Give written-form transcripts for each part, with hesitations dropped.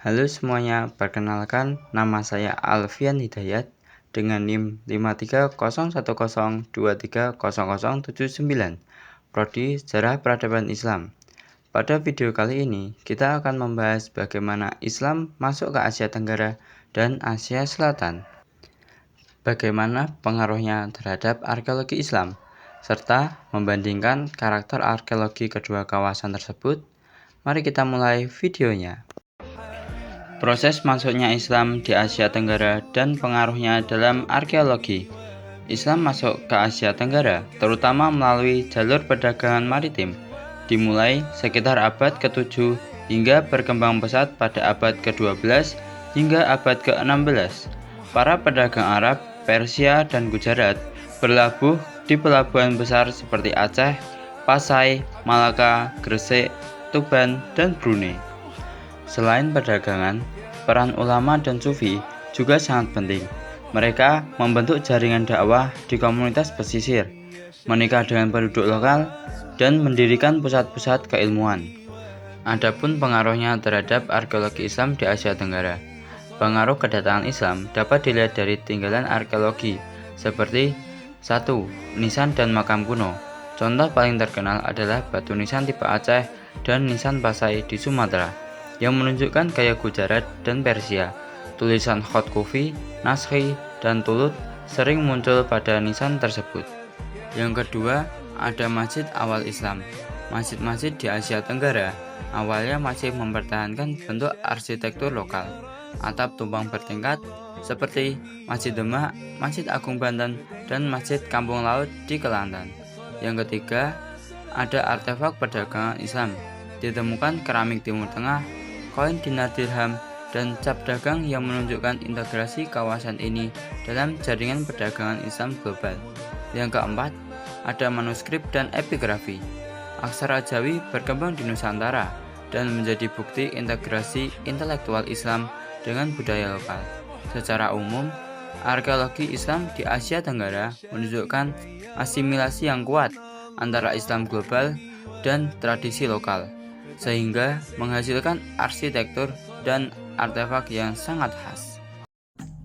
Halo semuanya, perkenalkan nama saya Alfian Hidayat dengan NIM 530102300079, Prodi Sejarah Peradaban Islam. Pada video kali ini, kita akan membahas bagaimana Islam masuk ke Asia Tenggara dan Asia Selatan, bagaimana pengaruhnya terhadap arkeologi Islam, serta membandingkan karakter arkeologi kedua kawasan tersebut. Mari kita mulai videonya. Proses masuknya Islam di Asia Tenggara dan pengaruhnya dalam arkeologi. Islam masuk ke Asia Tenggara terutama melalui jalur perdagangan maritim, dimulai sekitar abad ke-7 hingga berkembang pesat pada abad ke-12 hingga abad ke-16. Para pedagang Arab, Persia, dan Gujarat berlabuh di pelabuhan besar seperti Aceh, Pasai, Malaka, Gresik, Tuban, dan Brunei. Selain perdagangan, peran ulama dan sufi juga sangat penting. Mereka membentuk jaringan dakwah di komunitas pesisir, menikah dengan penduduk lokal, dan mendirikan pusat-pusat keilmuan. Adapun pengaruhnya terhadap arkeologi Islam di Asia Tenggara. Pengaruh kedatangan Islam dapat dilihat dari tinggalan arkeologi seperti 1. Nisan dan makam kuno. Contoh paling terkenal adalah batu nisan tipe Aceh dan nisan Pasai di Sumatera yang menunjukkan gaya Gujarat dan Persia. Tulisan Khot Kufi, Naskhi, dan Tulut sering muncul pada nisan tersebut. Yang kedua, ada masjid awal Islam. Masjid-masjid di Asia Tenggara awalnya masih mempertahankan bentuk arsitektur lokal, atap tumpang bertingkat seperti Masjid Demak, Masjid Agung Banten, dan Masjid Kampung Laut di Kelantan. Yang ketiga, ada artefak perdagangan Islam. Ditemukan keramik Timur Tengah, koin dinar dirham, dan cap dagang yang menunjukkan integrasi kawasan ini dalam jaringan perdagangan Islam global. Yang keempat, ada manuskrip dan epigrafi. Aksara Jawi berkembang di Nusantara dan menjadi bukti integrasi intelektual Islam dengan budaya lokal. Secara umum, arkeologi Islam di Asia Tenggara menunjukkan asimilasi yang kuat antara Islam global dan tradisi lokal, sehingga menghasilkan arsitektur dan artefak yang sangat khas.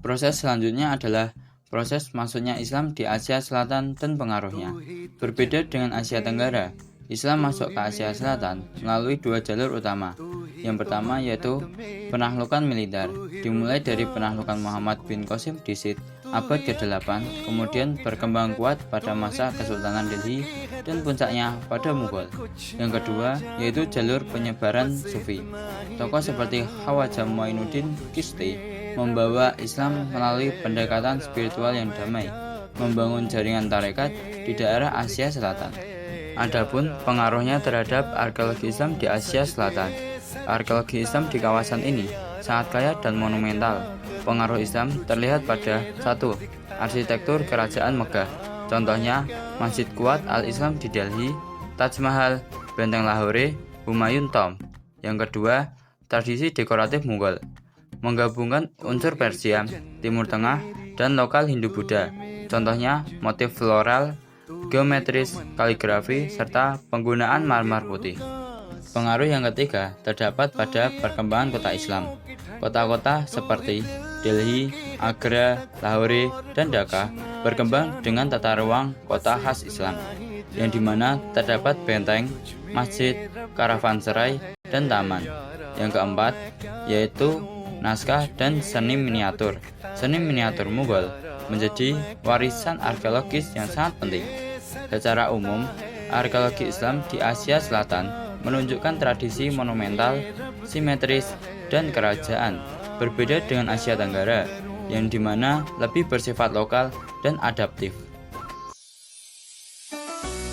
Proses selanjutnya adalah proses masuknya Islam di Asia Selatan dan pengaruhnya. Berbeda dengan Asia Tenggara, Islam masuk ke Asia Selatan melalui dua jalur utama. Yang pertama yaitu penaklukan militer, dimulai dari penaklukan Muhammad bin Qasim di Sid abad ke-8, kemudian berkembang kuat pada masa Kesultanan Delhi dan puncaknya pada Mughal. Yang kedua yaitu jalur penyebaran Sufi. Tokoh seperti Khawaja Muinuddin Chishti membawa Islam melalui pendekatan spiritual yang damai, membangun jaringan tarekat di daerah Asia Selatan. Adapun pengaruhnya terhadap arkeologi Islam di Asia Selatan. Arkeologi Islam di kawasan ini sangat kaya dan monumental. Pengaruh Islam terlihat pada 1. Arsitektur kerajaan Megah. Contohnya Masjid Quwat Al-Islam di Delhi, Taj Mahal, Benteng Lahore, Humayun Tomb. Yang kedua, tradisi dekoratif Mughal, menggabungkan unsur Persia, Timur Tengah, dan lokal Hindu-Buddha. Contohnya motif floral, geometris, kaligrafi, serta penggunaan marmer putih. Pengaruh yang ketiga terdapat pada perkembangan kota Islam. Kota-kota seperti Delhi, Agra, Lahore, dan Dhaka berkembang dengan tata ruang kota khas Islam, yang dimana terdapat benteng, masjid, karavanserai, dan taman. Yang keempat yaitu naskah dan seni miniatur. Seni miniatur Mughal menjadi warisan arkeologis yang sangat penting. Secara umum, arkeologi Islam di Asia Selatan menunjukkan tradisi monumental, simetris, dan kerajaan, berbeda dengan Asia Tenggara, yang dimana lebih bersifat lokal dan adaptif.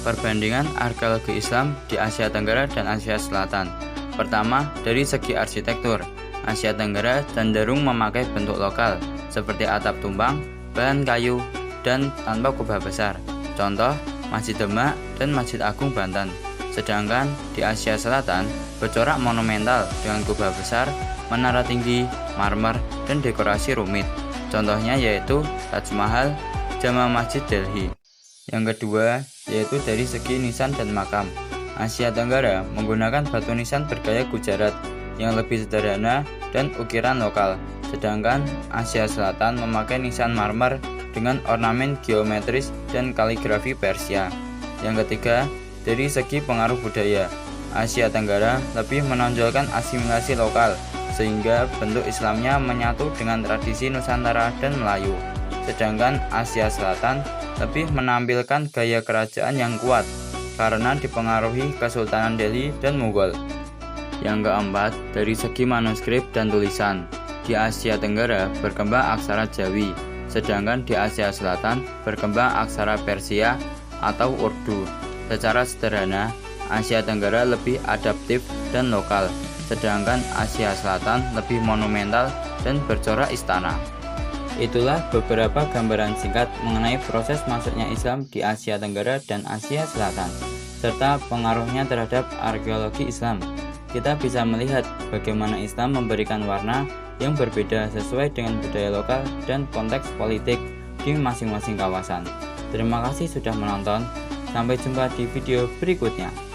Perbandingan arkeologi Islam di Asia Tenggara dan Asia Selatan. Pertama, dari segi arsitektur, Asia Tenggara cenderung memakai bentuk lokal, seperti atap tumpang, bahan kayu, dan tanpa kubah besar. Contoh, Masjid Demak dan Masjid Agung Banten. Sedangkan di Asia Selatan bercorak monumental dengan kubah besar, menara tinggi, marmer, dan dekorasi rumit. Contohnya yaitu Taj Mahal, Jama Masjid Delhi. Yang kedua yaitu dari segi nisan dan makam. Asia Tenggara menggunakan batu nisan bergaya Gujarat, yang lebih sederhana dan ukiran lokal, sedangkan Asia Selatan memakai nisan marmer dengan ornamen geometris dan kaligrafi Persia. Yang ketiga, dari segi pengaruh budaya, Asia Tenggara lebih menonjolkan asimilasi lokal, sehingga bentuk Islamnya menyatu dengan tradisi Nusantara dan Melayu. Sedangkan Asia Selatan lebih menampilkan gaya kerajaan yang kuat, karena dipengaruhi Kesultanan Delhi dan Mughal. Yang keempat, dari segi manuskrip dan tulisan, di Asia Tenggara berkembang aksara Jawi, sedangkan di Asia Selatan berkembang aksara Persia atau Urdu. Secara sederhana, Asia Tenggara lebih adaptif dan lokal, sedangkan Asia Selatan lebih monumental dan bercorak istana. Itulah beberapa gambaran singkat mengenai proses masuknya Islam di Asia Tenggara dan Asia Selatan, serta pengaruhnya terhadap arkeologi Islam. Kita bisa melihat bagaimana Islam memberikan warna yang berbeda sesuai dengan budaya lokal dan konteks politik di masing-masing kawasan. Terima kasih sudah menonton, sampai jumpa di video berikutnya.